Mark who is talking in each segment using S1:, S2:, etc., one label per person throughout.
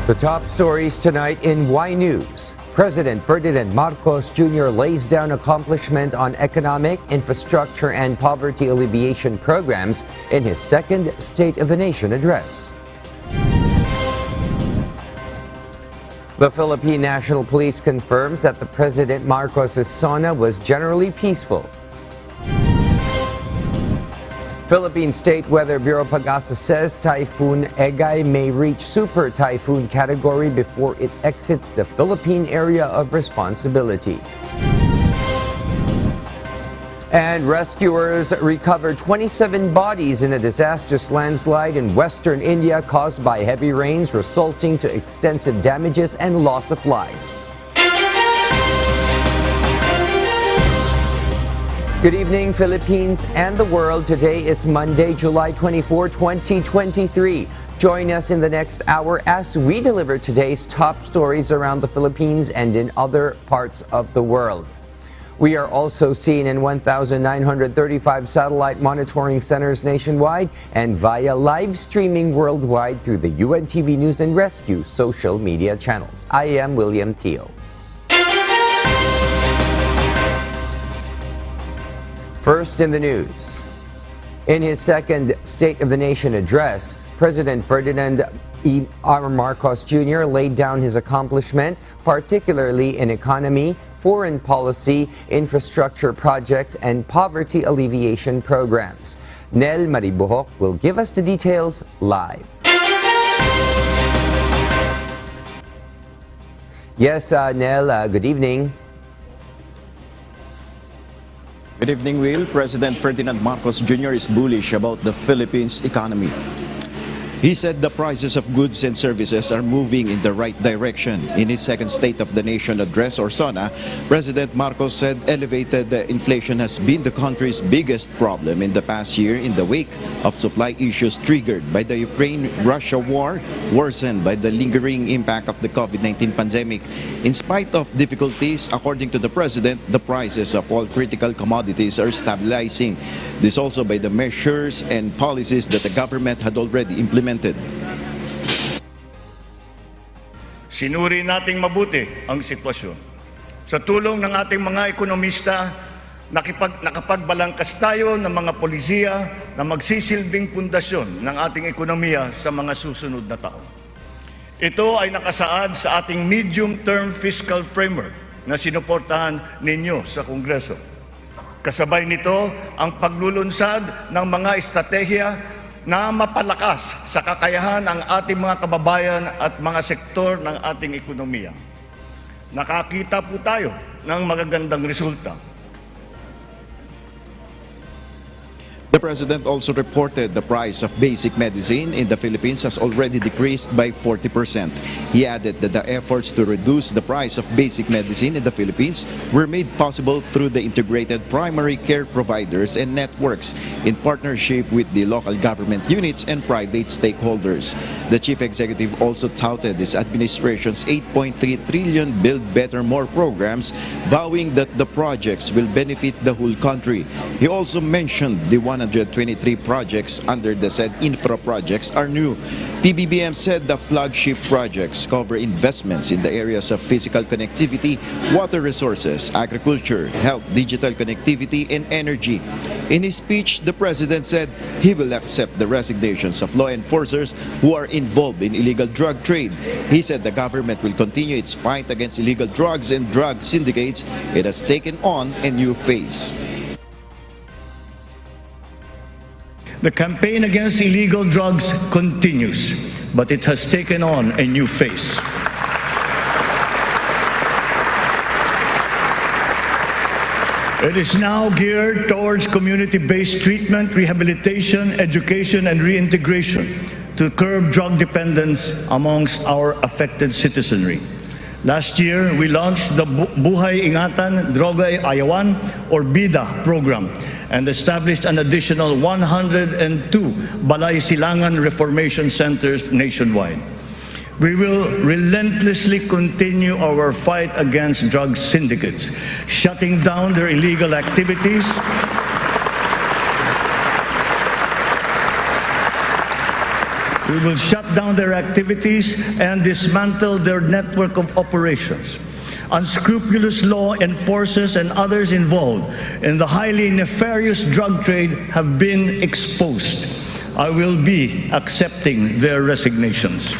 S1: The top stories tonight in Y News. President Ferdinand Marcos Jr. lays down accomplishment on economic, infrastructure, and poverty alleviation programs in his second State of the Nation address. The Philippine National Police confirms that the President Marcos' SONA was generally peaceful. Philippine State Weather Bureau Pag-asa says Typhoon Egay may reach super typhoon category before it exits the Philippine area of responsibility. And rescuers recovered 27 bodies in a disastrous landslide in western India caused by heavy rains, resulting to extensive damages and loss of lives. Good evening, Philippines and the world. Today is Monday, July 24, 2023. Join us in the next hour as we deliver today's top stories around the Philippines and in other parts of the world. We are also seen in 1,935 satellite monitoring centers nationwide and via live streaming worldwide through the UNTV News and Rescue social media channels. I am William Teo. First in the news. In his second State of the Nation address, President Ferdinand Marcos Jr. laid down his accomplishment, particularly in economy, foreign policy, infrastructure projects, and poverty alleviation programs. Nel Maribuhok will give us the details live. Yes, Nel, good evening.
S2: Good evening, Will. President Ferdinand Marcos Jr. is bullish about the Philippines economy. He said the prices of goods and services are moving in the right direction. In his second State of the Nation address, or SONA, President Marcos said elevated inflation has been the country's biggest problem in the past year in the wake of supply issues triggered by the Ukraine-Russia war, worsened by the lingering impact of the COVID-19 pandemic. In spite of difficulties, according to the President, the prices of all critical commodities are stabilizing. This also by the measures and policies that the government had already implemented.
S3: Sinuri nating mabuti ang sitwasyon. Sa tulong ng ating mga ekonomista, nakapagbalangkas tayo ng mga polisiya na magsisilbing pundasyon ng ating ekonomiya sa mga susunod na taon. Ito ay nakasaad sa ating medium-term fiscal framework na sinuportahan ninyo sa Kongreso. Kasabay nito ang paglulunsad ng mga estratehiya na mapalakas sa kakayahan ang ating mga kababayan at mga sektor ng ating ekonomiya. Nakakita po tayo ng magagandang resulta.
S2: The President also reported the price of basic medicine in the Philippines has already decreased by 40%. He added that the efforts to reduce the price of basic medicine in the Philippines were made possible through the integrated primary care providers and networks in partnership with the local government units and private stakeholders. The Chief Executive also touted his administration's 8.3 trillion Build Better More programs, vowing that the projects will benefit the whole country. He also mentioned the 123 projects under the said infra projects are new. PBBM said the flagship projects cover investments in the areas of physical connectivity, water resources, agriculture, health, digital connectivity, and energy. In his speech, the President said he will accept the resignations of law enforcers who are involved in illegal drug trade. He said the government will continue its fight against illegal drugs and drug syndicates. It has taken on a new phase.
S3: The campaign against illegal drugs continues, but it has taken on a new phase. It is now geared towards community-based treatment, rehabilitation, education, and reintegration to curb drug dependence amongst our affected citizenry. Last year, we launched the Buhay Ingatan Droga Ayawan, or BIDA program, and established an additional 102 Balay Silangan Reformation Centers nationwide. We will relentlessly continue our fight against drug syndicates, shutting down their illegal activities, We will shut down their activities and dismantle their network of operations. Unscrupulous law enforcers and others involved in the highly nefarious drug trade have been exposed. I will be accepting their resignations.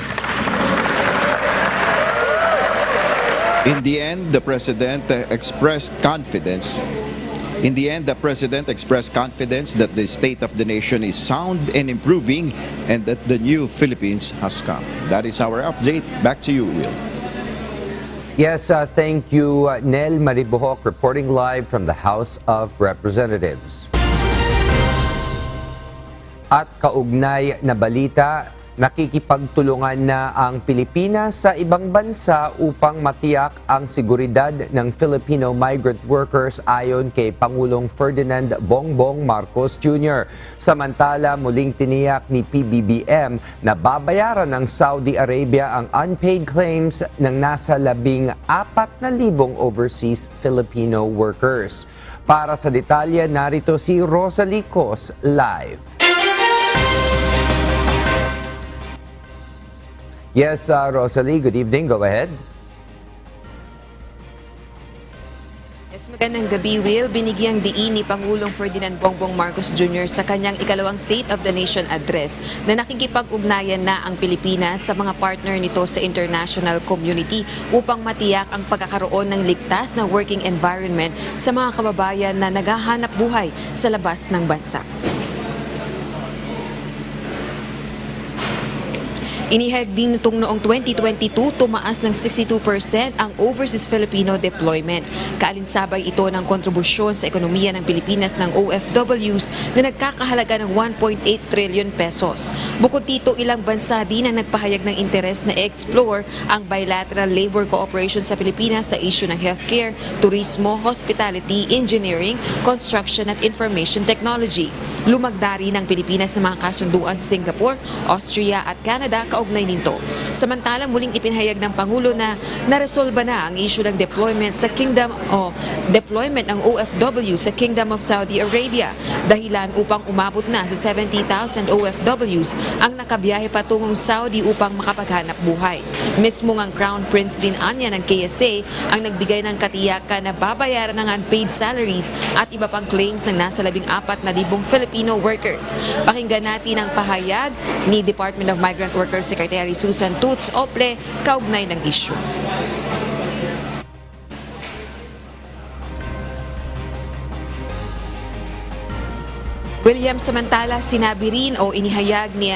S2: In the end, the President expressed confidence that the state of the nation is sound and improving and that the new Philippines has come. That is our update. Back to you, Will.
S1: Yes, thank you, Nel Maribuhok, reporting live from the House of Representatives. At kaugnay na balita, nakikipagtulungan na ang Pilipinas sa ibang bansa upang matiyak ang seguridad ng Filipino migrant workers ayon kay Pangulong Ferdinand Bongbong Marcos Jr. Samantala, muling tiniyak ni PBBM na babayaran ng Saudi Arabia ang unpaid claims ng nasa 14,000 overseas Filipino workers. Para sa detalye, narito si Rosalie Cos live. Yes, Rosalie, good evening. Go ahead.
S4: Yes, magandang gabi, Will. Binigyang diin ni Pangulong Ferdinand Bongbong Marcos Jr. sa kanyang ikalawang State of the Nation address na nakikipag-ugnayan na ang Pilipinas sa mga partner nito sa international community upang matiyak ang pagkakaroon ng ligtas na working environment sa mga kababayan na naghahanap buhay sa labas ng bansa. Inihayag din nitong noong 2022, tumaas ng 62% ang overseas Filipino deployment. Kaalinsabay ito ng kontribusyon sa ekonomiya ng Pilipinas ng OFWs na nagkakahalaga ng 1.8 trillion pesos. Bukod dito, ilang bansa din ang nagpahayag ng interes na explore ang bilateral labor cooperation sa Pilipinas sa issue ng healthcare, turismo, hospitality, engineering, construction at information technology. Lumagda rin ng Pilipinas ng mga kasunduan sa Singapore, Austria at Canada kaugnay nito. Samantala, muling ipinahayag ng Pangulo na naresolba na ang issue ng deployment ng OFW sa Kingdom of Saudi Arabia, dahilan upang umabot na sa 70,000 OFWs ang nakabiyahe patungong Saudi upang makapaghanap buhay. Mismo ang Crown Prince din anya ng KSA ang nagbigay ng katiyakan na babayaran ng unpaid salaries at iba pang claims ng nasa 14,000 Filipino workers. Pakinggan natin ang pahayag ni Department of Migrant Workers Secretary Susan Toots Ople kaugnay ng issue. William, samantala sinabi rin o inihayag ni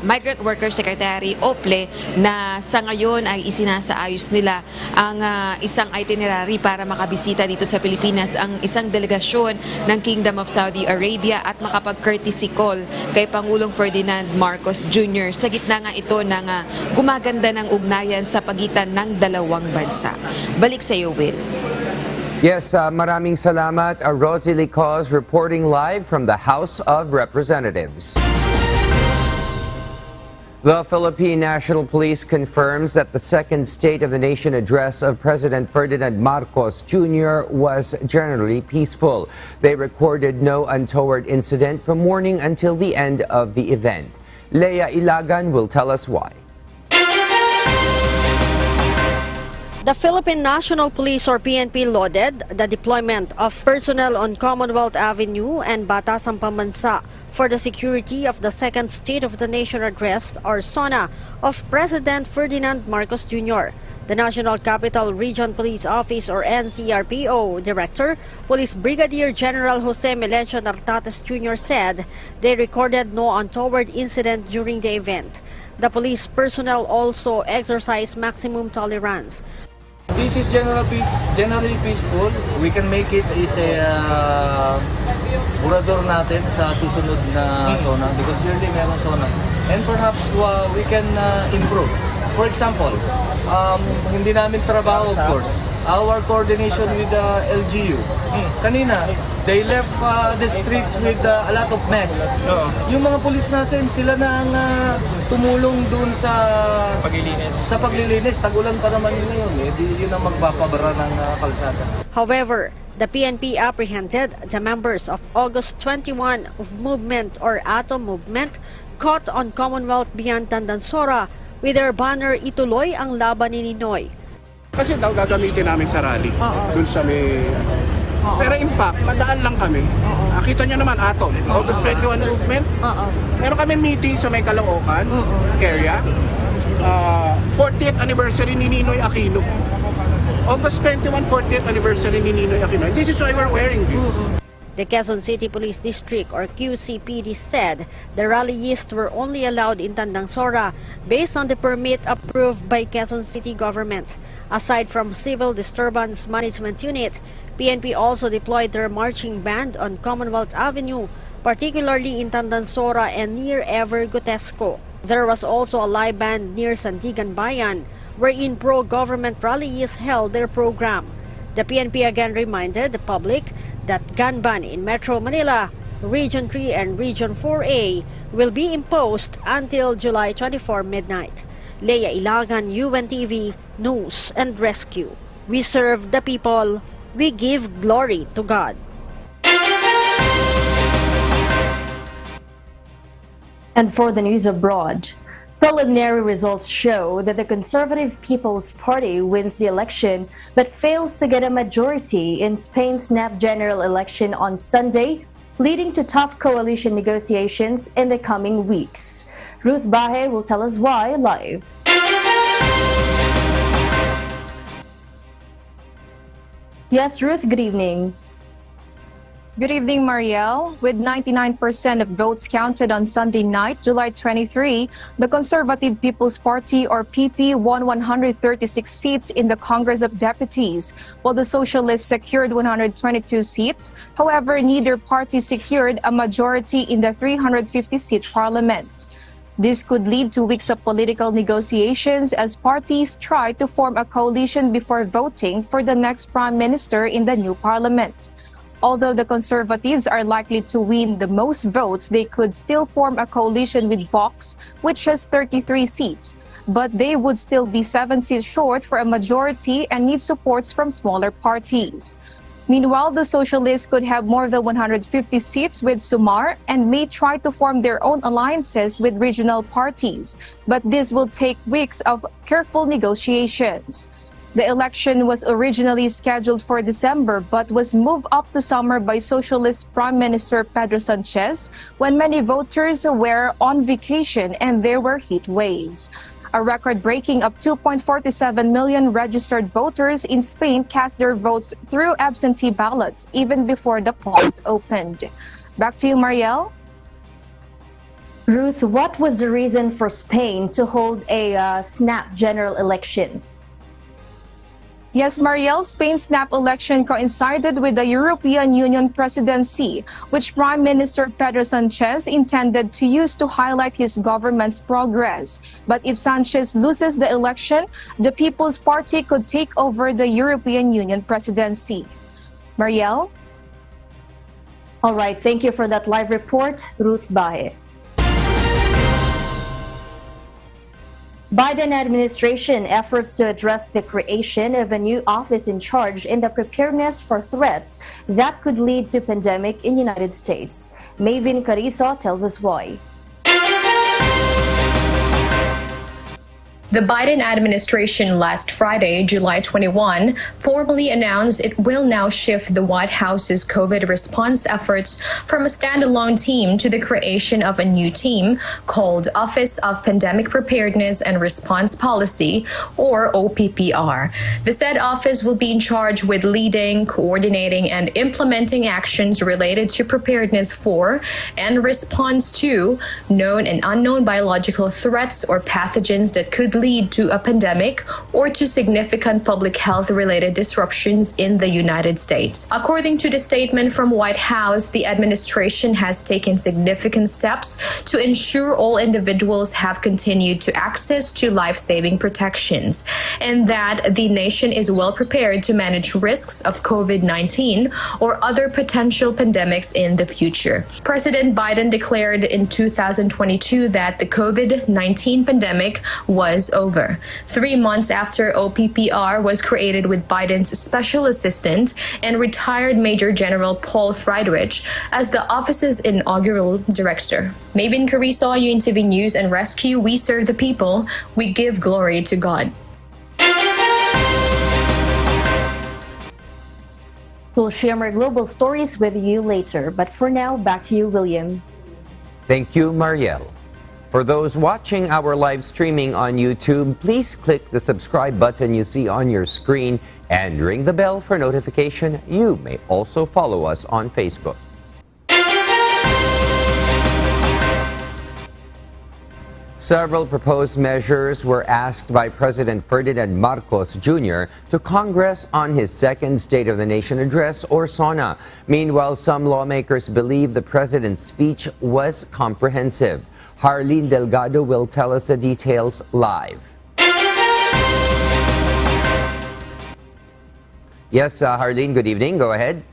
S4: Migrant Worker Secretary Ople na sa ngayon ay isinasaayos nila ang isang itinerary para makabisita dito sa Pilipinas ang isang delegasyon ng Kingdom of Saudi Arabia at makapag-courtesy call kay Pangulong Ferdinand Marcos Jr. Sa gitna nga ito ng gumaganda ng ugnayan sa pagitan ng dalawang bansa. Balik sa iyo, Will.
S1: Yes, maraming salamat. Rosalie Cos reporting live from the House of Representatives. The Philippine National Police confirms that the second State of the Nation address of President Ferdinand Marcos Jr. was generally peaceful. They recorded no untoward incident from morning until the end of the event. Leia Ilagan will tell us why.
S5: The Philippine National Police or PNP lauded the deployment of personnel on Commonwealth Avenue and Batasang Pambansa for the security of the second State of the Nation address or SONA of President Ferdinand Marcos Jr. The National Capital Region Police Office or NCRPO Director, Police Brigadier General Jose Melencio Nartates Jr. said they recorded no untoward incident during the event. The police personnel also exercised maximum tolerance.
S6: This is generally peaceful. We can make it is a burador natin sa susunod na SONA because yearly meron SONA. And perhaps we can improve. For example, hindi namin trabaho, of course. Our coordination with the LGU. Kanina, they left the streets with a lot of mess. Yung mga pulis natin, sila na ang tumulong dun sa paglilinis. Tag-ulan pa naman yun. Yun ang magpapabara ng kalsada.
S5: However, the PNP apprehended the members of August 21 of Movement or Atom Movement boycott on Commonwealth beyond Tandansora with their banner Ituloy ang laban ni Ninoy.
S7: Kasi daw gagamitin namin sa rally. Dun sa may... Pero in fact, madaan lang kami. Kita nyo naman, Atom, August 21 movement. Meron kami meeting sa may Caloocan area. 40th anniversary ni Ninoy Aquino. August 21, 40th anniversary ni Ninoy Aquino. And this is why we're wearing this.
S5: The Quezon City Police District or QCPD said the rallyists were only allowed in Tandansora based on the permit approved by Quezon City government. Aside from Civil Disturbance Management Unit, PNP also deployed their marching band on Commonwealth Avenue, particularly in Tandansora and near Ever Gotesco. There was also a live band near Sandigan Bayan, wherein pro-government rallyists held their program. The PNP again reminded the public that gun ban in Metro Manila, Region 3 and Region 4A will be imposed until July 24 midnight. Leia Ilagan, UNTV, News and Rescue. We serve the people. We give glory to God.
S8: And for the news abroad, preliminary results show that the Conservative People's Party wins the election but fails to get a majority in Spain's snap general election on Sunday, leading to tough coalition negotiations in the coming weeks. Ruth Bahe will tell us why live. Yes, Ruth, good evening.
S9: Good evening, Marielle. With 99% of votes counted on Sunday night, July 23, the Conservative People's Party or PP won 136 seats in the Congress of Deputies, while the Socialists secured 122 seats. However, neither party secured a majority in the 350-seat parliament. This could lead to weeks of political negotiations as parties try to form a coalition before voting for the next prime minister in the new parliament. Although the Conservatives are likely to win the most votes, they could still form a coalition with Vox, which has 33 seats. But they would still be 7 seats short for a majority and need supports from smaller parties. Meanwhile, the Socialists could have more than 150 seats with Sumar and may try to form their own alliances with regional parties. But this will take weeks of careful negotiations. The election was originally scheduled for December but was moved up to summer by Socialist Prime Minister Pedro Sanchez when many voters were on vacation and there were heat waves. A record-breaking of 2.47 million registered voters in Spain cast their votes through absentee ballots even before the polls opened. Back to you, Marielle.
S8: Ruth, what was the reason for Spain to hold a snap general election?
S9: Yes, Marielle, Spain's snap election coincided with the European Union presidency, which Prime Minister Pedro Sanchez intended to use to highlight his government's progress. But if Sanchez loses the election, the People's Party could take over the European Union presidency. Marielle?
S8: All right, thank you for that live report, Ruth Bahe. Biden administration efforts to address the creation of a new office in charge in the preparedness for threats that could lead to pandemic in United States. Mavin Carrizo tells us why.
S10: The Biden administration last Friday, July 21, formally announced it will now shift the White House's COVID response efforts from a standalone team to the creation of a new team called Office of Pandemic Preparedness and Response Policy, or OPPR. The said office will be in charge with leading, coordinating, and implementing actions related to preparedness for and response to known and unknown biological threats or pathogens that could lead to a pandemic or to significant public health-related disruptions in the United States. According to the statement from White House, the administration has taken significant steps to ensure all individuals have continued to access to life-saving protections and that the nation is well prepared to manage risks of COVID-19 or other potential pandemics in the future. President Biden declared in 2022 that the COVID-19 pandemic was is over. 3 months after OPPR was created with Biden's special assistant and retired Major General Paul Friedrich as the office's inaugural director. Maven Carrizo, UNTV News and Rescue, we serve the people, we give glory to God.
S8: We'll share more global stories with you later, but for now, back to you, William.
S1: Thank you, Marielle. For those watching our live streaming on YouTube, please click the subscribe button you see on your screen and ring the bell for notification. You may also follow us on Facebook. Several proposed measures were asked by President Ferdinand Marcos Jr. to Congress on his second State of the Nation address, or SONA. Meanwhile, some lawmakers believe the president's speech was comprehensive. Harleen Delgado will tell us the details live. Yes, Harleen, good evening. Go ahead.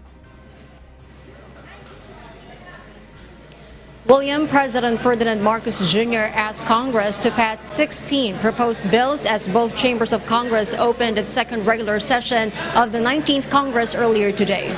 S11: William, President Ferdinand Marcos Jr. asked Congress to pass 16 proposed bills as both chambers of Congress opened its second regular session of the 19th Congress earlier today.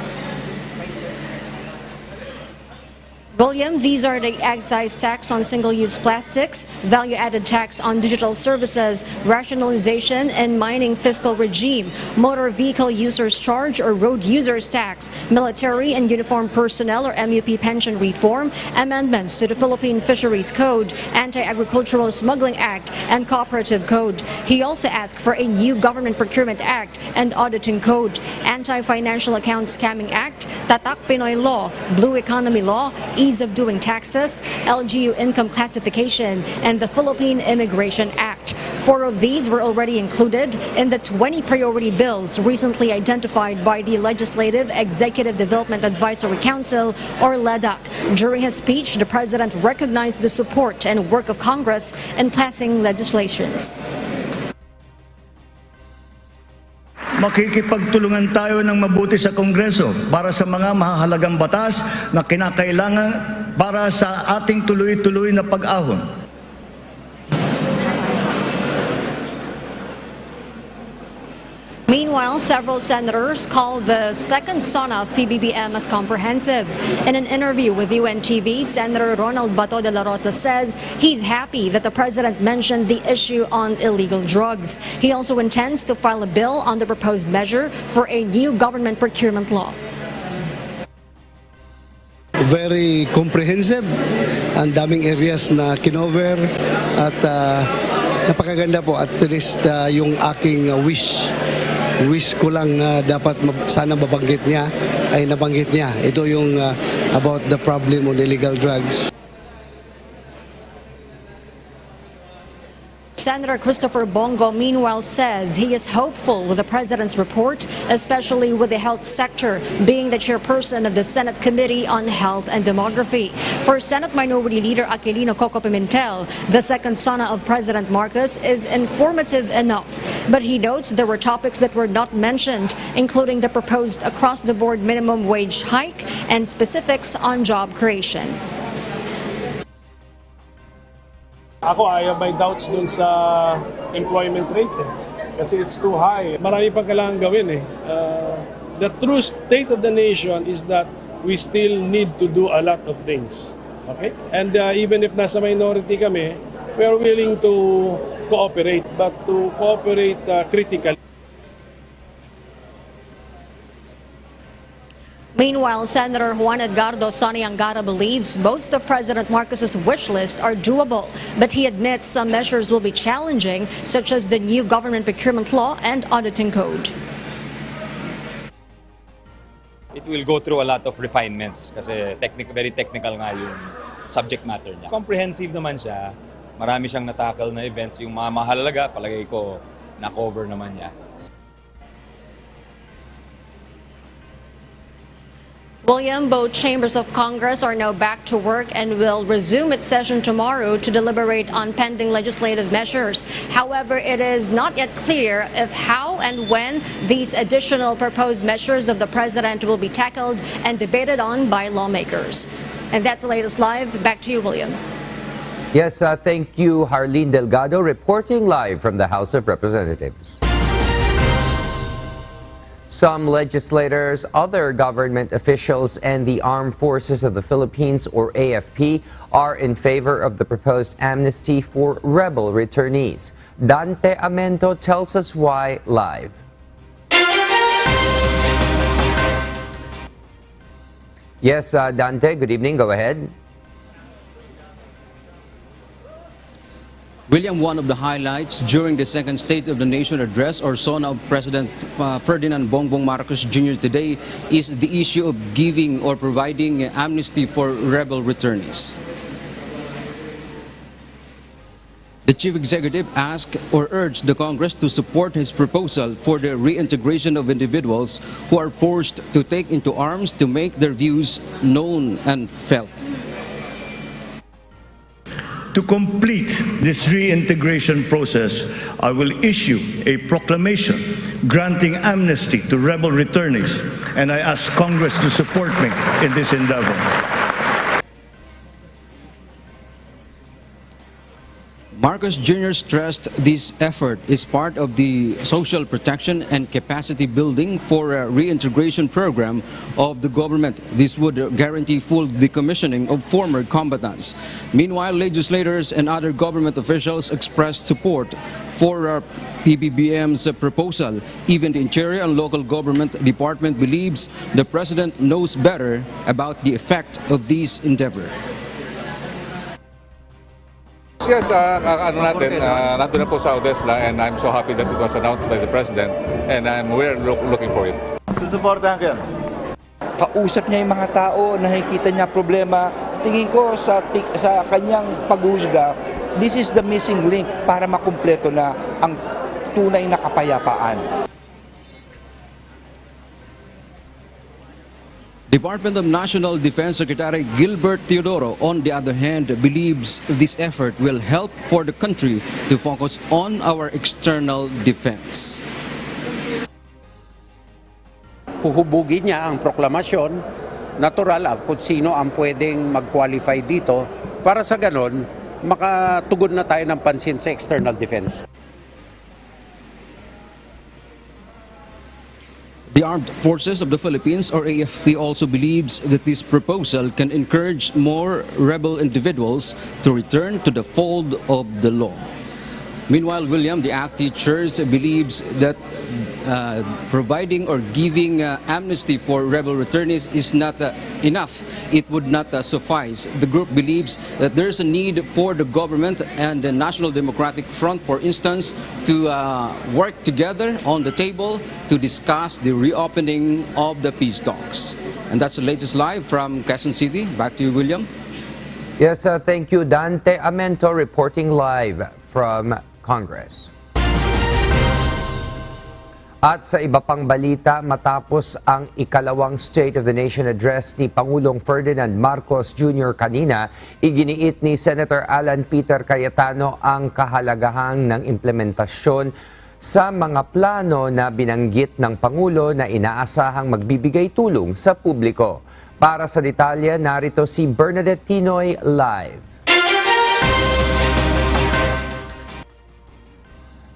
S11: William, these are the excise tax on single-use plastics, value-added tax on digital services, rationalization and mining fiscal regime, motor vehicle users charge or road users tax, military and uniformed personnel or MUP pension reform, amendments to the Philippine Fisheries Code, Anti-Agricultural Smuggling Act, and Cooperative Code. He also asked for a new Government Procurement Act and Auditing Code, Anti-Financial Account Scamming Act, Tatak Pinoy Law, Blue Economy Law, Ease of Doing Taxes, LGU Income Classification, and the Philippine Immigration Act. 4 of these were already included in the 20 priority bills recently identified by the Legislative Executive Development Advisory Council, or LEDAC. During his speech, the President recognized the support and work of Congress in passing legislations.
S3: Makikipagtulungan tayo ng mabuti sa Kongreso para sa mga mahahalagang batas na kinakailangan para sa ating tuloy-tuloy na pag-ahon.
S11: Meanwhile, several senators called the second SONA of PBBM as comprehensive. In an interview with UNTV, Senator Ronald Bato de la Rosa says he's happy that the president mentioned the issue on illegal drugs. He also intends to file a bill on the proposed measure for a new government procurement law.
S12: Very comprehensive. Ang daming areas na kinover at napakaganda po, at least yung aking wish ko lang na dapat sana mabanggit niya ay nabanggit niya. Ito yung about the problem on illegal drugs.
S11: Senator Christopher Bongo, meanwhile, says he is hopeful with the president's report, especially with the health sector, being the chairperson of the Senate Committee on Health and Demography. For Senate Minority Leader Aquilino Coco Pimentel, the second SONA of President Marcos is informative enough, but he notes there were topics that were not mentioned, including the proposed across-the-board minimum wage hike and specifics on job creation.
S13: Ako, I have my doubts dun sa employment rate kasi it's too high. Marami pang kailangan gawin The true state of the nation is that we still need to do a lot of things. Okay? And even if nasa minority kami, we are willing to cooperate, but to cooperate critically.
S11: Meanwhile, Senator Juan Edgardo Sonny Angara believes most of President Marcos's wish list are doable, but he admits some measures will be challenging, such as the new government procurement law and auditing code.
S14: It will go through a lot of refinements kasi very technical nga yung subject matter niya. Comprehensive naman siya. Marami siyang natakal na events. Yung mga mahalaga, palagay ko, na-cover naman niya.
S11: William, both chambers of Congress are now back to work and will resume its session tomorrow to deliberate on pending legislative measures. However, it is not yet clear if how and when these additional proposed measures of the president will be tackled and debated on by lawmakers. And that's the latest live. Back to you, William.
S1: Yes, thank you, Harleen Delgado, reporting live from the House of Representatives. Some legislators, other government officials, and the Armed Forces of the Philippines, or AFP, are in favor of the proposed amnesty for rebel returnees. Dante Amento tells us why live. Yes, Dante, good evening. Go ahead.
S15: William, one of the highlights during the second State of the Nation address or SONA of President Ferdinand Bongbong Marcos Jr. today is the issue of giving or providing amnesty for rebel returnees. The Chief Executive asked or urged the Congress to support his proposal for the reintegration of individuals who are forced to take into arms to make their views known and felt.
S3: To complete this reintegration process, I will issue a proclamation granting amnesty to rebel returnees, and I ask Congress to support me in this endeavor.
S15: Marcos Jr. stressed this effort is part of the social protection and capacity building for a reintegration program of the government. This would guarantee full decommissioning of former combatants. Meanwhile, legislators and other government officials expressed support for PBBM's proposal. Even the Interior and Local Government Department believes the President knows better about the effect of this endeavor.
S16: Yes, nandun na po sa Odesla, and I'm so happy that it was announced by the President, and we're looking for it.
S17: Susuportahan ko yan. Kausap niya yung mga tao, nakikita niya problema. Tingin ko sa kanyang paghuhusga, this is the missing link para makumpleto na ang tunay na kapayapaan.
S15: Department of National Defense Secretary Gilbert Teodoro, on the other hand, believes this effort will help for the country to focus on our external defense.
S18: Huhubugin niya ang proklamasyon, natural kung sino ang pwedeng mag-qualify dito para sa ganon, makatugon na tayo ng pansin sa external defense.
S15: The Armed Forces of the Philippines, or AFP, also believes that this proposal can encourage more rebel individuals to return to the fold of the law. Meanwhile, William, the ACT chairs, believes that providing or giving amnesty for rebel returnees is not enough. It would not suffice. The group believes that there is a need for the government and the National Democratic Front, for instance, to work together on the table to discuss the reopening of the peace talks. And that's the latest live from Quezon City. Back to you, William.
S1: Yes, thank you, Dante Amento, reporting live from Congress. At sa iba pang balita, matapos ang ikalawang State of the Nation address ni Pangulong Ferdinand Marcos Jr. kanina, iginiit ni Senator Alan Peter Cayetano ang kahalagahan ng implementasyon sa mga plano na binanggit ng Pangulo na inaasahang magbibigay tulong sa publiko. Para sa detalye, narito si Bernadette Tinoy live.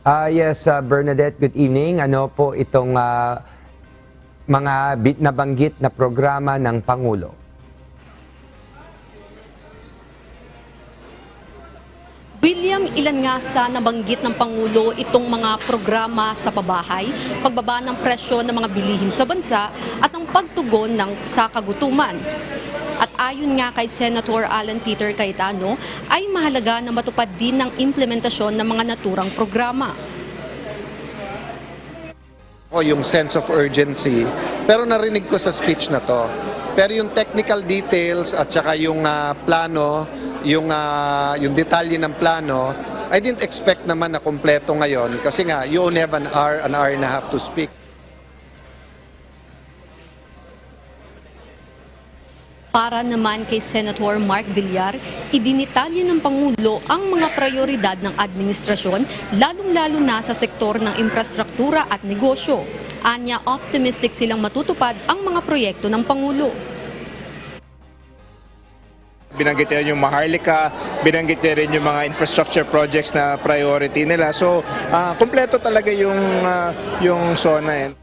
S1: Yes, Bernadette, good evening. Ano po itong mga nabanggit na programa ng Pangulo?
S19: William, ilan nga sa nabanggit ng Pangulo itong mga programa sa pabahay, pagbaba ng presyo ng mga bilihin sa bansa at ang pagtugon sa kagutuman. At ayon nga kay Senator Alan Peter Cayetano, ay mahalaga na matupad din ng implementasyon ng mga naturang programa.
S20: Yung sense of urgency, pero narinig ko sa speech na to. Pero yung technical details at saka yung plano, yung detalye ng plano, I didn't expect naman na kompleto ngayon kasi nga you only have an hour and a half to speak.
S19: Para naman kay Senator Mark Villar, idinitalye ng Pangulo ang mga prioridad ng administrasyon, lalong-lalo na sa sektor ng infrastruktura at negosyo. Anya, optimistic silang matutupad ang mga proyekto ng Pangulo.
S21: Binanggit niya yung Maharlika, binanggit niya rin yung mga infrastructure projects na priority nila. So, kumpleto talaga yung SONA.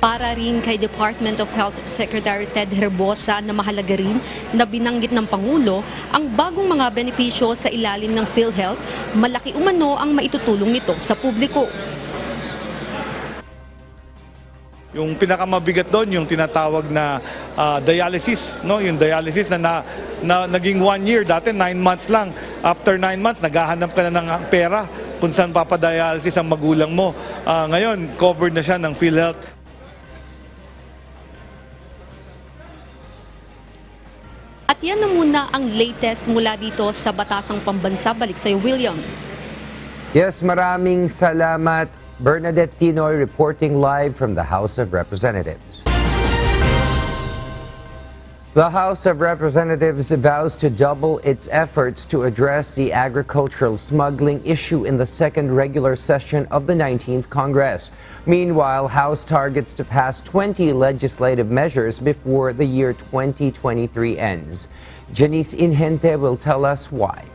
S19: Para rin kay Department of Health Secretary Ted Herbosa na mahalaga rin na binanggit ng Pangulo ang bagong mga benepisyo sa ilalim ng PhilHealth, malaki umano ang maitutulong nito sa publiko.
S22: Yung pinakamabigat doon, yung tinatawag na dialysis, no? Yung dialysis na naging 1 year, dati 9 months lang. After 9 months, naghahanap ka na ng pera kung saan papadialysis ang magulang mo. Ngayon, covered na siya ng PhilHealth.
S19: At yan na muna ang latest mula dito sa Batasang Pambansa. Balik sa'yo, William.
S1: Yes, maraming salamat. Bernadette Tinoy reporting live from the House of Representatives. The House of Representatives vows to double its efforts to address the agricultural smuggling issue in the second regular session of the 19th Congress. Meanwhile, House targets to pass 20 legislative measures before the year 2023 ends. Janice Inhente will tell us why.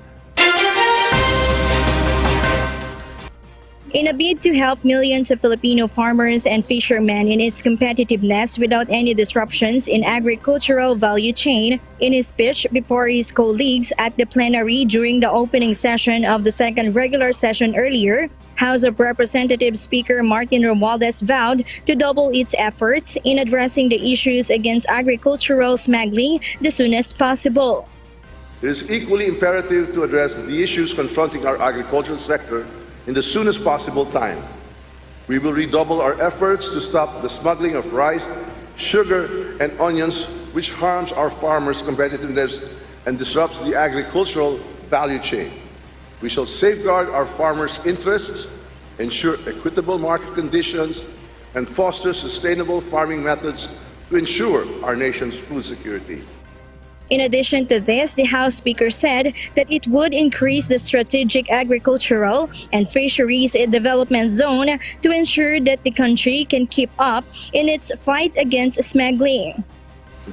S23: In a bid to help millions of Filipino farmers and fishermen in its competitiveness without any disruptions in agricultural value chain, in his speech before his colleagues at the plenary during the opening session of the second regular session earlier, House of Representatives Speaker Martin Romualdez vowed to double its efforts in addressing the issues against agricultural smuggling the soonest possible.
S24: It is equally imperative to address the issues confronting our agricultural sector in the soonest possible time. We will redouble our efforts to stop the smuggling of rice, sugar, and onions, which harms our farmers' competitiveness and disrupts the agricultural value chain. We shall safeguard our farmers' interests, ensure equitable market conditions, and foster sustainable farming methods to ensure our nation's food security.
S23: In addition to this, the House Speaker said that it would increase the strategic agricultural and fisheries development zone to ensure that the country can keep up in its fight against smuggling.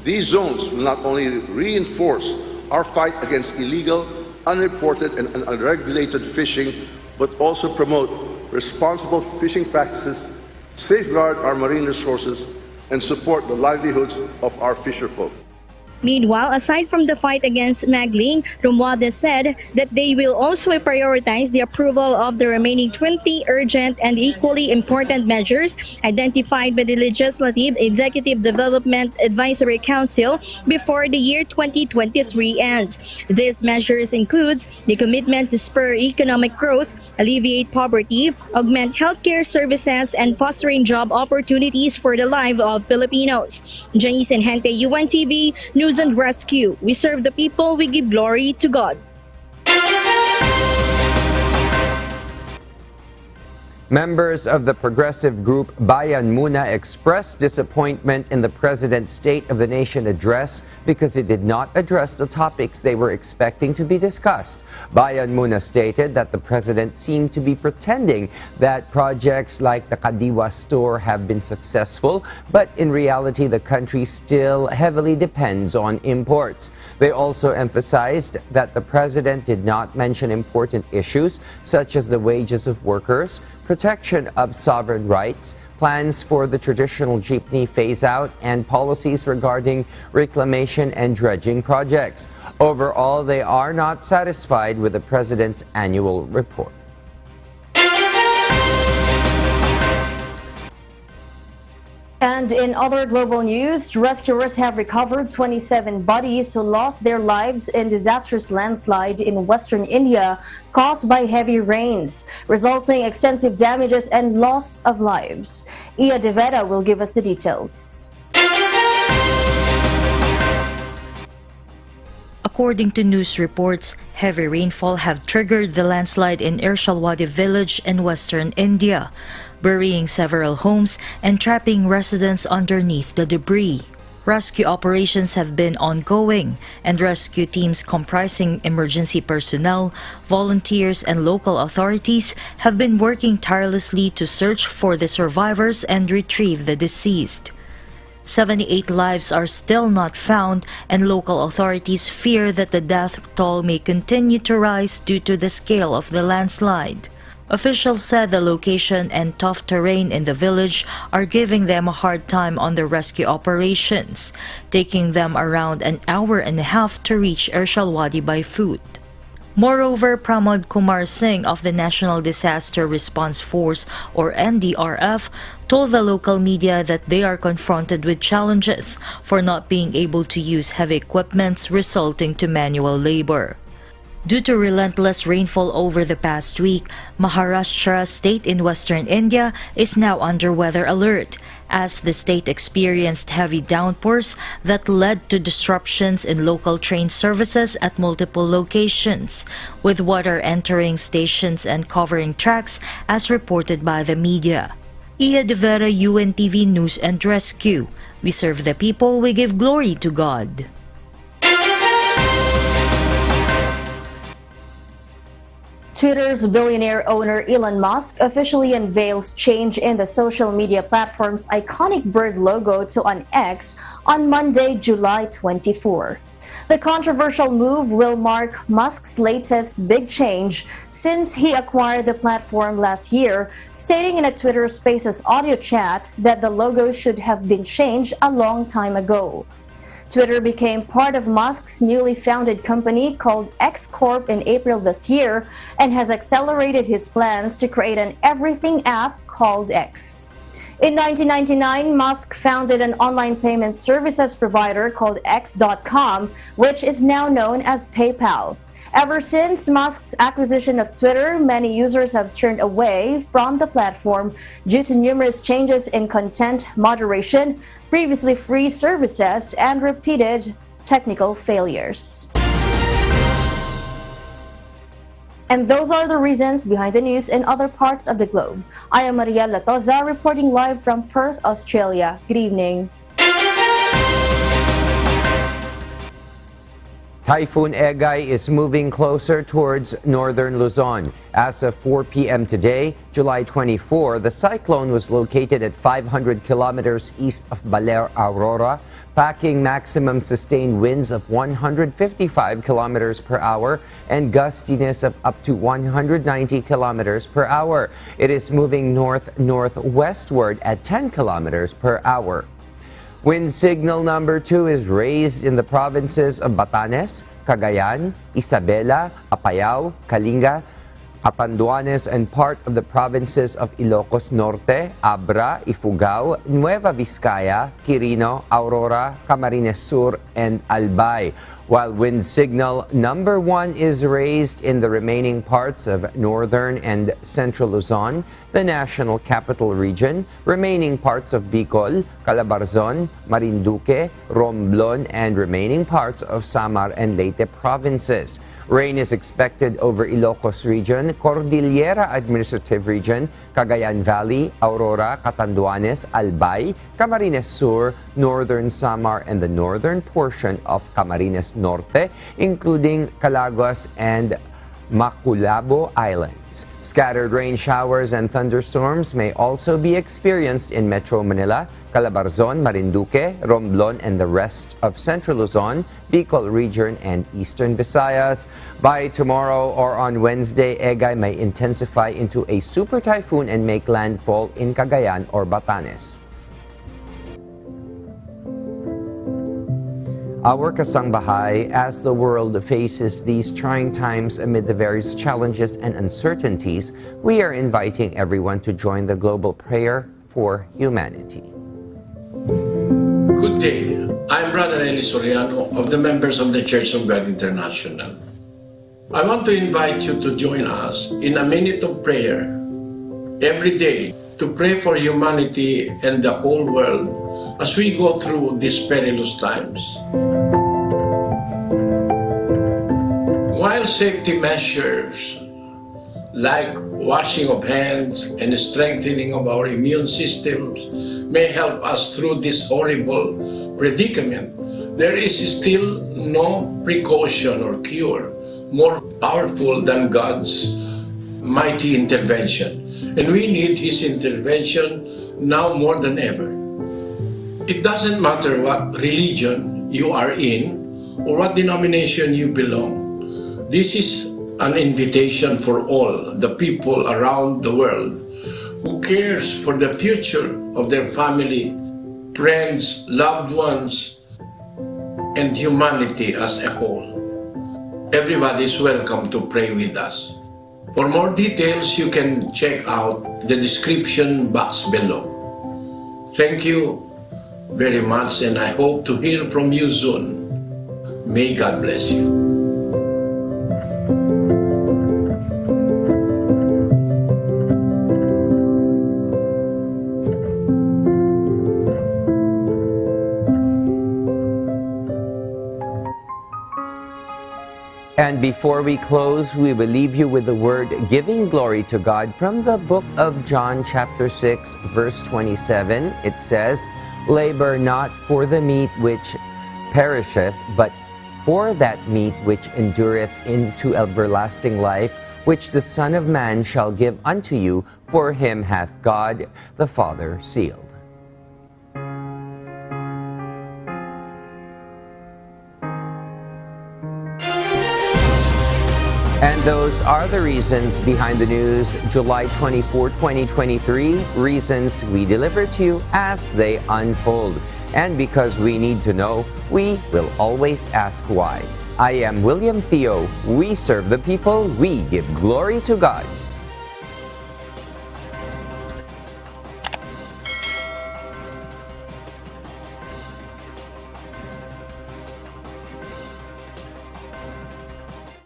S24: These zones will not only reinforce our fight against illegal, unreported, and unregulated fishing, but also promote responsible fishing practices, safeguard our marine resources, and support the livelihoods of our fisherfolk.
S23: Meanwhile, aside from the fight against smuggling, Romualdez said that they will also prioritize the approval of the remaining 20 urgent and equally important measures identified by the Legislative Executive Development Advisory Council before the year 2023 ends. These measures includes the commitment to spur economic growth, alleviate poverty, augment healthcare services, and fostering job opportunities for the lives of Filipinos. Janice Inhente, UNTV, News and Rescue. We serve the people, we give glory to God.
S1: Members of the progressive group Bayan Muna expressed disappointment in the President's State of the Nation address because it did not address the topics they were expecting to be discussed. Bayan Muna stated that the President seemed to be pretending that projects like the Kadiwa store have been successful, but in reality the country still heavily depends on imports. They also emphasized that the President did not mention important issues such as the wages of workers, protection of sovereign rights, plans for the traditional jeepney phase-out, and policies regarding reclamation and dredging projects. Overall, they are not satisfied with the President's annual report.
S8: And in other global news, rescuers have recovered 27 bodies who lost their lives in disastrous landslide in western India caused by heavy rains, resulting extensive damages and loss of lives. Ia De Vera will give us the details.
S25: According to news reports, heavy rainfall have triggered the landslide in Irshalwadi village in western India, burying several homes and trapping residents underneath the debris. Rescue operations have been ongoing, and rescue teams comprising emergency personnel, volunteers, and local authorities have been working tirelessly to search for the survivors and retrieve the deceased. 78 lives are still not found, and local authorities fear that the death toll may continue to rise due to the scale of the landslide. Officials said the location and tough terrain in the village are giving them a hard time on the rescue operations, taking them around an hour and a half to reach Ershalwadi by foot. Moreover, Pramod Kumar Singh of the National Disaster Response Force, or NDRF, told the local media that they are confronted with challenges for not being able to use heavy equipments, resulting to manual labor. Due to relentless rainfall over the past week, Maharashtra state in western India is now under weather alert, as the state experienced heavy downpours that led to disruptions in local train services at multiple locations, with water entering stations and covering tracks as reported by the media. Iya De Vera, UNTV News and Rescue. We serve the people, we give glory to God.
S8: Twitter's billionaire owner Elon Musk officially unveils change in the social media platform's iconic bird logo to an X on Monday, July 24. The controversial move will mark Musk's latest big change since he acquired the platform last year, stating in a Twitter Spaces audio chat that the logo should have been changed a long time ago. Twitter became part of Musk's newly founded company called X Corp in April this year and has accelerated his plans to create an everything app called X. In 1999, Musk founded an online payment services provider called X.com, which is now known as PayPal. Ever since Musk's acquisition of Twitter, many users have turned away from the platform due to numerous changes in content moderation, previously free services, and repeated technical failures. And those are the reasons behind the news in other parts of the globe. I am Mariel Latoza reporting live from Perth, Australia. Good evening.
S1: Typhoon Egay is moving closer towards northern Luzon. As of 4 p.m. today, July 24, the cyclone was located at 500 kilometers east of Baler, Aurora, packing maximum sustained winds of 155 kilometers per hour and gustiness of up to 190 kilometers per hour. It is moving north-northwestward at 10 kilometers per hour. Wind signal number 2 is raised in the provinces of Batanes, Cagayan, Isabela, Apayao, Kalinga, Catanduanes, and part of the provinces of Ilocos Norte, Abra, Ifugao, Nueva Vizcaya, Quirino, Aurora, Camarines Sur, and Albay, while wind signal number 1 is raised in the remaining parts of northern and central Luzon, the National Capital Region, remaining parts of Bicol, Calabarzon, Marinduque, Romblon, and remaining parts of Samar and Leyte provinces. Rain is expected over Ilocos Region, Cordillera Administrative Region, Cagayan Valley, Aurora, Catanduanes, Albay, Camarines Sur, Northern Samar, and the northern portion of Camarines Norte, including Calaguas and Maculabo Islands. Scattered rain showers and thunderstorms may also be experienced in Metro Manila, Calabarzon, Marinduque, Romblon, and the rest of Central Luzon, Bicol Region, and Eastern Visayas. By tomorrow or on Wednesday, Egay may intensify into a super typhoon and make landfall in Cagayan or Batanes. Our kasangbahay, as the world faces these trying times amid the various challenges and uncertainties, we are inviting everyone to join the global prayer for humanity.
S2: Good day. I'm Brother Eli Soriano of the members of the Church of God International. I want to invite you to join us in a minute of prayer every day to pray for humanity and the whole world as we go through these perilous times. While safety measures like washing of hands and strengthening of our immune systems may help us through this horrible predicament, there is still no precaution or cure more powerful than God's mighty intervention. And we need His intervention now more than ever. It doesn't matter what religion you are in or what denomination you belong. This is an invitation for all the people around the world who cares for the future of their family, friends, loved ones, and humanity as a whole. Everybody is welcome to pray with us. For more details, you can check out the description box below. Thank you very much, and I hope to hear from you soon. May God bless you.
S1: And before we close, we will leave you with the word giving glory to God from the book of John chapter 6 verse 27. It says, "Labor not for the meat which perisheth, but for that meat which endureth into everlasting life, which the Son of Man shall give unto you, for him hath God the Father sealed." And those are the reasons behind the news, July 24, 2023, reasons we deliver to you as they unfold. And because we need to know, we will always ask why. I am William Theo. We serve the people. We give glory to God.